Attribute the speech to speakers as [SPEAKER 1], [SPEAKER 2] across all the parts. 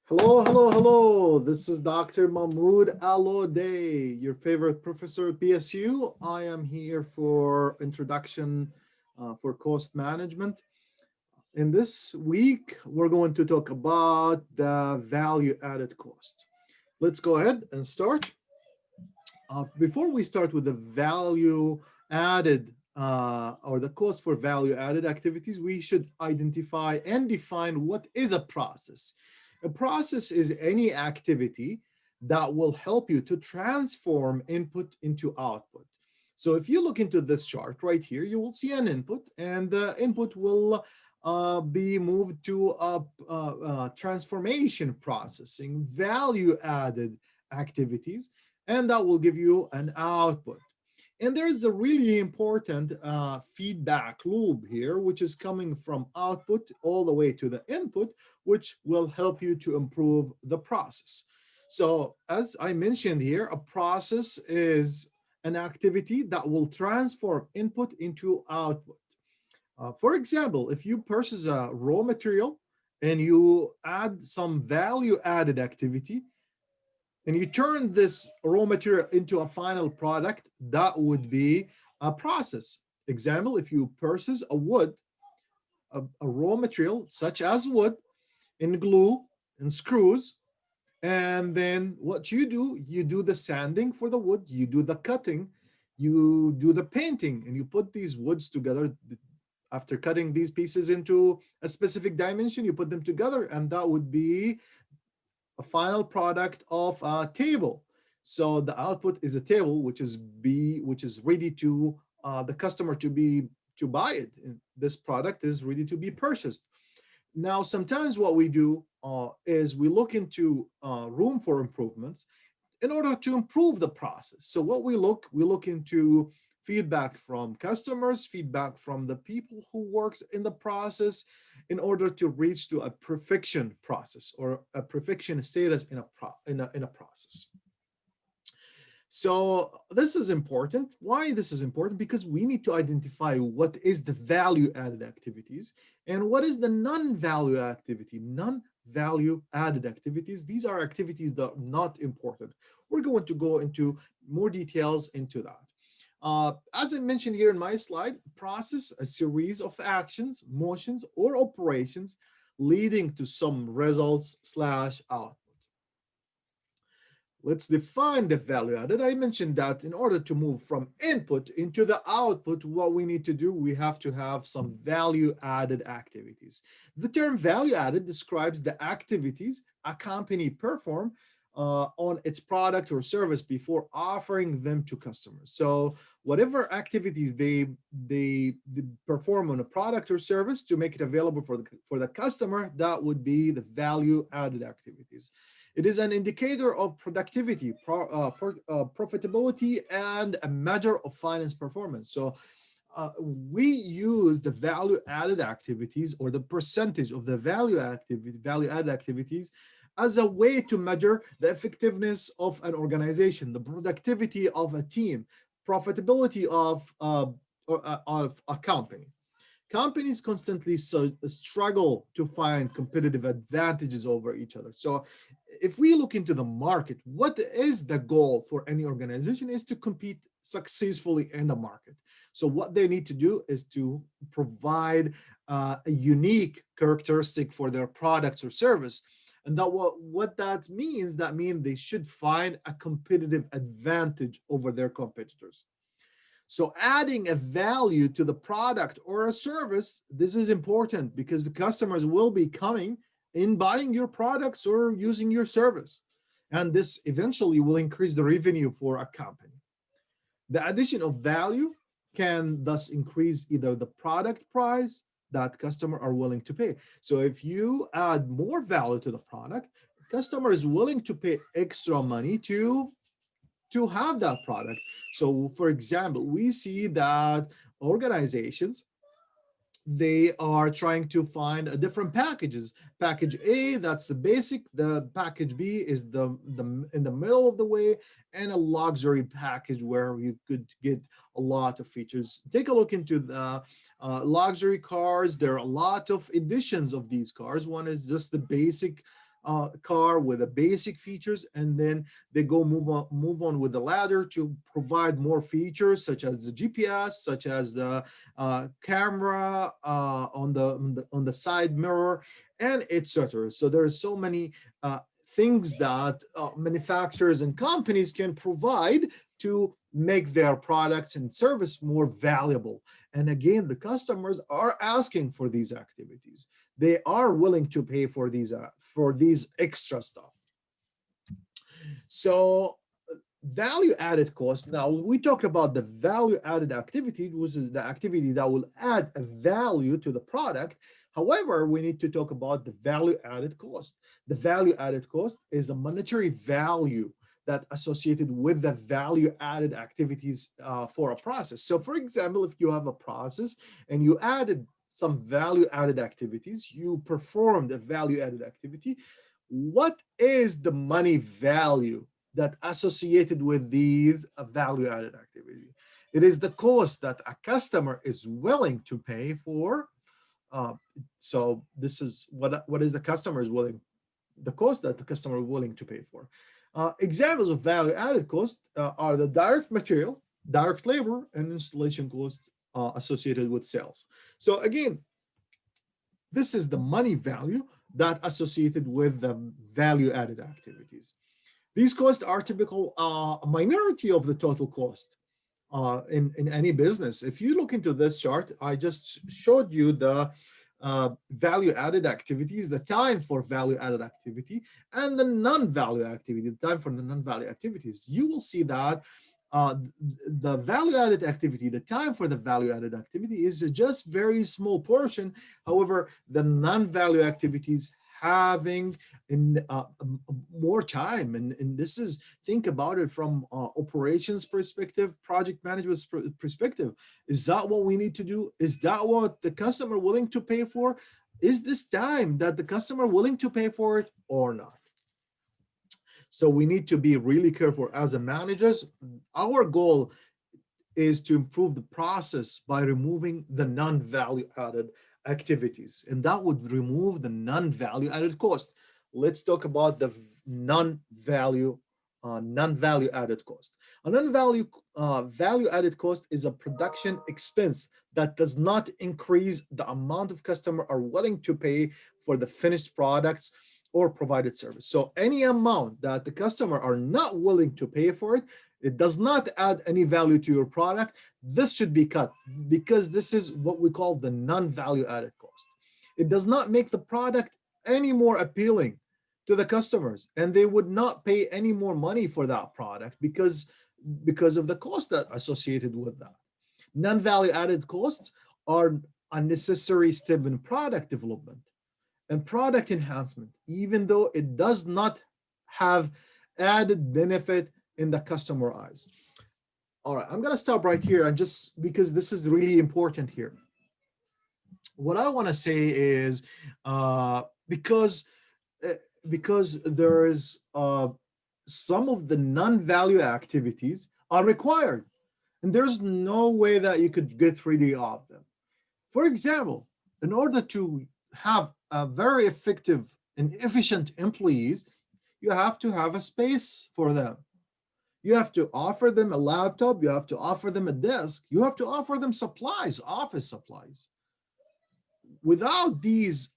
[SPEAKER 1] Hello, hello, hello. This is Dr. Mahmoud Al-Odeh, your favorite professor at PSU. I am here for introduction for cost management. In this week, we're going to talk about the value added cost. Let's go ahead and start. Before we start with the value added or the cost for value added activities, we should identify and define what is a process. A process is any activity that will help you to transform input into output. So if you look into this chart right here, you will see an input, and the input will be moved to a transformation processing, value added activities, and that will give you an output. And there's a really important feedback loop here, which is coming from output all the way to the input, which will help you to improve the process. So as I mentioned here, a process is an activity that will transform input into output. For example, if you purchase a raw material and you add some value added activity, and you turn this raw material into a final product, that would be a process. Example, if you purchase a wood, a raw material such as wood, in glue and screws, and then what you do the sanding for the wood, you do the cutting, you do the painting, and you put these woods together. After cutting these pieces into a specific dimension, you put them together, and that would be a final product of a table. So the output is a table which is ready to the customer to buy it. This product is ready to be purchased. Now, sometimes what we do is we look into room for improvements in order to improve the process. So what we look into feedback from customers, feedback from the people who works in the process in order to reach to a perfection process or a perfection status in a process. So this is important. Why this is important? Because we need to identify what is the value added activities and what is the non-value activity. Non-value added activities. These are activities that are not important. We're going to go into more details into that. As I mentioned here in my slide, process a series of actions, motions, or operations leading to some results slash output. Let's define the value added. I mentioned that in order to move from input into the output, what we need to do, we have to have some value added activities. The term value added describes the activities a company perform on its product or service before offering them to customers. So whatever activities they perform on a product or service to make it available for the customer, that would be the value added activities. It is an indicator of productivity, profitability, and a measure of finance performance. So we use the value added activities or the percentage of the value added activities as a way to measure the effectiveness of an organization, the productivity of a team, profitability of a company. Companies constantly struggle to find competitive advantages over each other. So if we look into the market, what is the goal for any organization is to compete successfully in the market. So what they need to do is to provide a unique characteristic for their products or service. And that what that means they should find a competitive advantage over their competitors. So adding a value to the product or a service, this is important because the customers will be coming in buying your products or using your service. And this eventually will increase the revenue for a company. The addition of value can thus increase either the product price that customers are willing to pay. So if you add more value to the product, customer is willing to pay extra money to have that product. So for example, we see that organizations, they are trying to find a different packages. Package A, that's the basic. The package B is the in the middle of the way, and a luxury package where you could get a lot of features. Take a look into the luxury cars. There are a lot of editions of these cars. One is just the basic car with the basic features, and then they go move on with the ladder to provide more features such as the GPS, such as the camera on the side mirror, and etc. So there are so many things that manufacturers and companies can provide to make their products and service more valuable. And again, the customers are asking for these activities. They are willing to pay for these extra stuff. So value added cost. Now we talked about the value added activity, which is the activity that will add a value to the product. However, we need to talk about the value added cost. The value added cost is a monetary value that associated with the value added activities for a process. So for example, if you have a process and you added some value added activities, you performed a value added activity, what is the money value that associated with these value added activity? It is the cost that a customer is willing to pay for. So this is what is the customer is willing, the cost that the customer is willing to pay for. Examples of value added cost are the direct material, direct labor, and installation costs associated with sales. So again, this is the money value that associated with the value added activities. These costs are typical minority of the total cost in any business. If you look into this chart, I just showed you the value added activities, the time for value added activity, and the non-value activity, the time for the non-value activities. You will see that the value added activity, the time for the value added activity is just very small portion. However, the non-value activities having in more time, and this is, think about it from operations perspective, project management perspective. Is that what we need to do? Is that what the customer willing to pay for? Is this time that the customer willing to pay for it or not? So we need to be really careful as a managers. Our goal is to improve the process by removing the non-value added activities, and that would remove the non-value added cost. Let's talk about the non-value added cost. A non-value value added cost is a production expense that does not increase the amount of customer are willing to pay for the finished products or provided service. So any amount that the customer are not willing to pay for it, it does not add any value to your product, this should be cut, because this is what we call the non-value added cost. It does not make the product any more appealing to the customers, and they would not pay any more money for that product because of the cost that associated with that. Non-value added costs are a necessary step in product development and product enhancement, even though it does not have added benefit in the customer eyes. All right, I'm gonna stop right here, and just because this is really important here. What I want to say is because there is some of the non-value activities are required, and there's no way that you could get rid of them. For example, in order to have a very effective and efficient employees, you have to have a space for them. You have to offer them a laptop, you have to offer them a desk, you have to offer them supplies, office supplies. Without these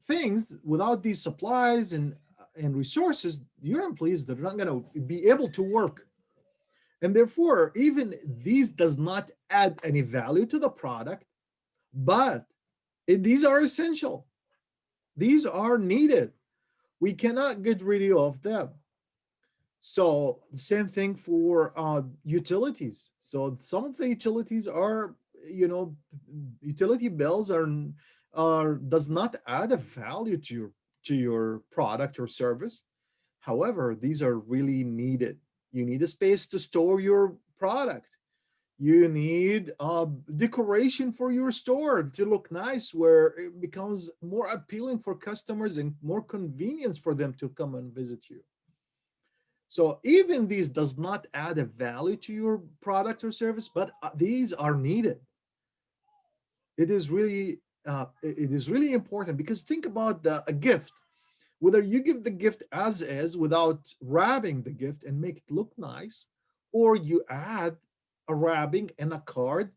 [SPEAKER 1] things, without these supplies and resources, your employees, they're not going to be able to work. And therefore, even these does not add any value to the product, but these are essential. These are needed. We cannot get rid of them. So the same thing for utilities. So some of the utilities are, utility bills are does not add a value to your product or service. However, these are really needed. You need a space to store your product. You need decoration for your store to look nice, where it becomes more appealing for customers and more convenience for them to come and visit you. So even these does not add a value to your product or service, but these are needed. It is really it is really important, because think about a gift. Whether you give the gift as is without wrapping the gift and make it look nice, or you add a wrapping and a card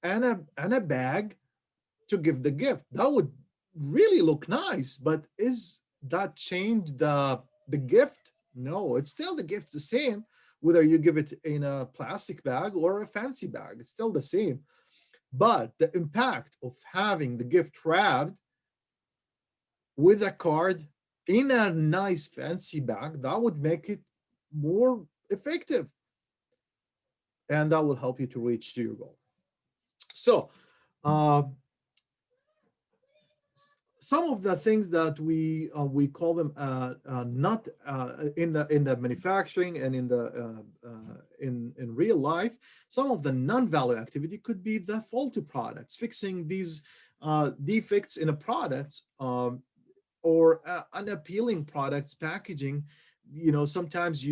[SPEAKER 1] and a bag to give the gift, that would really look nice. But is that change the gift? No, it's still the gift the same, whether you give it in a plastic bag or a fancy bag. It's still the same. But the impact of having the gift wrapped with a card in a nice fancy bag, that would make it more effective, and that will help you to reach to your goal. So uh, some of the things that we call them not in the manufacturing and in real life, some of the non-value activity could be the faulty products, fixing these defects in a product, or unappealing products packaging. Sometimes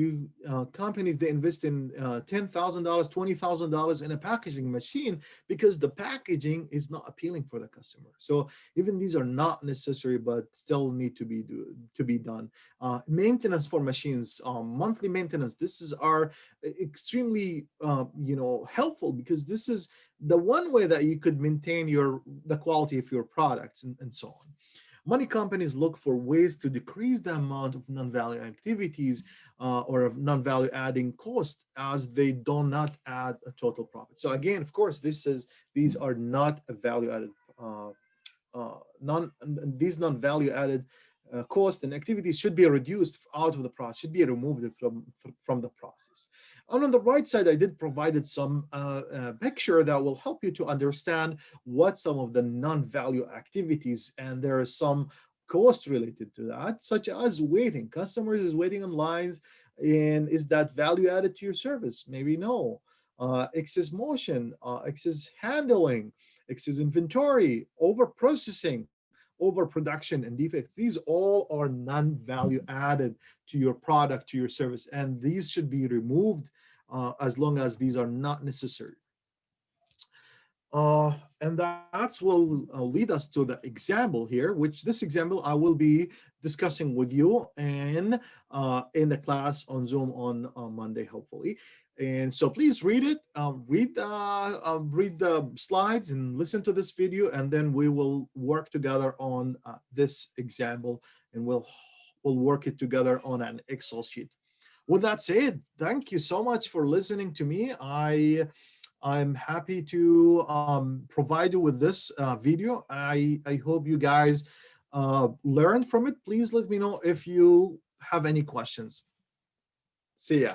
[SPEAKER 1] companies, they invest in $10,000, $20,000 in a packaging machine because the packaging is not appealing for the customer. So even these are not necessary, but still need to be done. Maintenance for machines, monthly maintenance, this is are extremely helpful, because this is the one way that you could maintain the quality of your products, and so on. Money companies look for ways to decrease the amount of non-value activities or of non-value adding cost, as they do not add a total profit. So again, of course, these are not a value added these non-value added cost and activities should be reduced out of the process, should be removed from the process. And on the right side, I did provided some picture that will help you to understand what some of the non-value activities, and there are some cost related to that, such as waiting. Customers is waiting on lines, and is that value added to your service? Maybe no. Excess motion, excess handling, excess inventory, over processing, overproduction, and defects. These all are non-value added to your product, to your service, and these should be removed as long as these are not necessary. And that will lead us to the example here, which this example I will be discussing with you in the class on Zoom on Monday, hopefully. And so please read it, read the slides and listen to this video, and then we will work together on this example, and we'll work it together on an Excel sheet. With that said, thank you so much for listening to me. I'm happy to provide you with this video. I hope you guys learned from it. Please let me know if you have any questions. See ya.